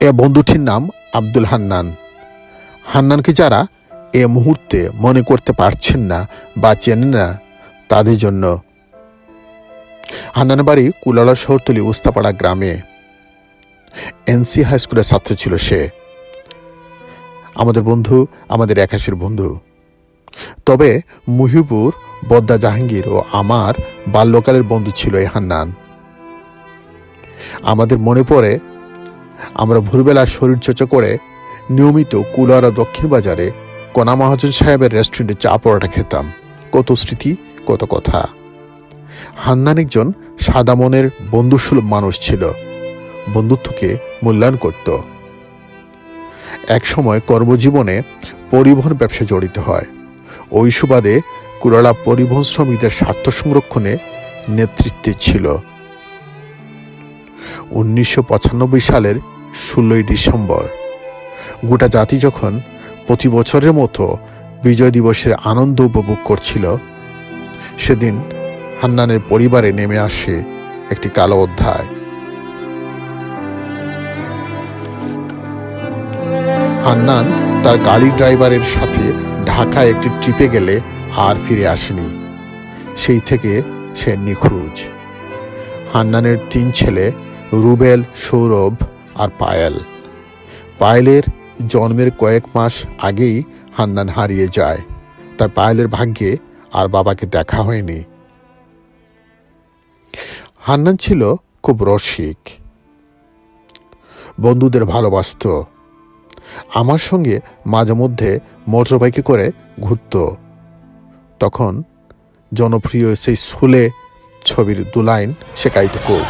এ বন্ধুটির নাম আব্দুল হান্নান। হান্নানকে যারা এ মুহূর্তে মনে করতে পারছেন না বা চেনেন না, তাদের জন্য। হান্নানের বাড়ি কুলাউড়া শহরতলি উস্তাপাড়া গ্রামে। এনসি হাই স্কুলের ছাত্র ছিল সে। আমাদের বন্ধু, আমাদের একাশের বন্ধু। তবে মুহিবুর, বদ্দা জাহাঙ্গীর ও আমার বাল্যকালের বন্ধু ছিল এই হান্নান। আমাদের মনে পড়ে আমরা ভোরবেলা শরীরচর্চা করে নিয়মিত কুলাউড়া দক্ষিণ বাজারে কণা মহাজন সাহেবের রেস্টুরেন্টে চা পরোটা খেতাম। কত স্মৃতি, কত কথা। হান্নান একজন সাদা মনের বন্ধুসুলভ মানুষ ছিল। বন্ধুত্বকে মূল্যায়ন করত। এক সময় কর্মজীবনে পরিবহন ব্যবসা জড়িত হয়। ওই সুবাদে কুলাউড়া পরিবহন শ্রমিকদের স্বার্থ সংরক্ষণে নেতৃত্বে ছিল। 1995 সালের 16 ডিসেম্বর গোটা জাতি যখন প্রতি বছরের মতো বিজয় দিবসের আনন্দ উপভোগ করছিল, সেদিন হান্নানের পরিবারে নেমে আসে একটি কালো অধ্যায়। হান্নান তার গাড়ি ড্রাইভারের সাথে ঢাকায় একটি ট্রিপে গেলে আর ফিরে আসেনি। সেই থেকে সে নিখোঁজ। হান্নানের 3 ছেলে, রুবেল, সৌরভ আর পায়েল। পায়েলের জন্মের কয়েক মাস আগেই হান্নান হারিয়ে যায়। তার পায়েলের ভাগ্যে আর বাবাকে দেখা হয়নি। হান্নান ছিল খুব রসিক, বন্ধুদের ভালোবাসত। আমার সঙ্গে মাঝে মধ্যে মোটর বাইকে করে ঘুরত। তখন জনপ্রিয় সেই শোলে ছবির 2 লাইন শেখাইত খুব।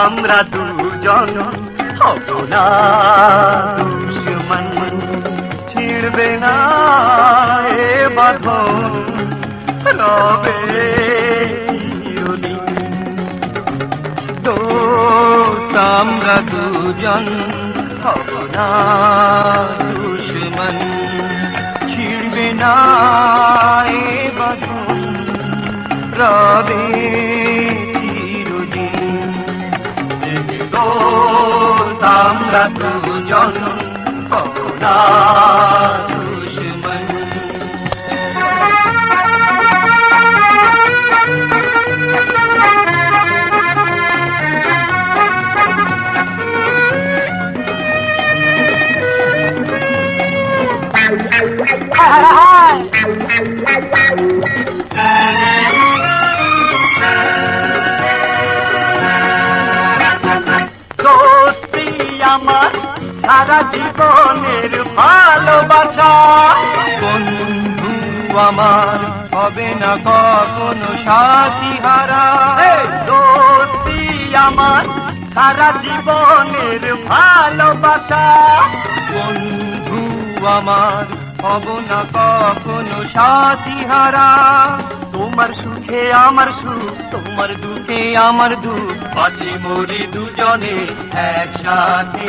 আমরা দুজন হব না দুশমন, ছিড়বে না এ বাঁধন, রবে চিরদিন। দোস্ত আমরা দুজন হব না দুশমন, ছিড়বে না এ বাঁধন, রবে আমরা দুজন হব না দুশমন। আমার সারা জীবনের ভালোবাসা, বন্ধু আমার হবে না কখনো সাথী হারা। দোস্তি আমার সারা জীবনের ভালোবাসা। বন্ধু আমার হব না কখনো সাথীহারা, তোমার সুখে আমার সুখ, তোমার দুঃখে আমার দুঃখ, বাঁচি মরি দুজনে একসাথে।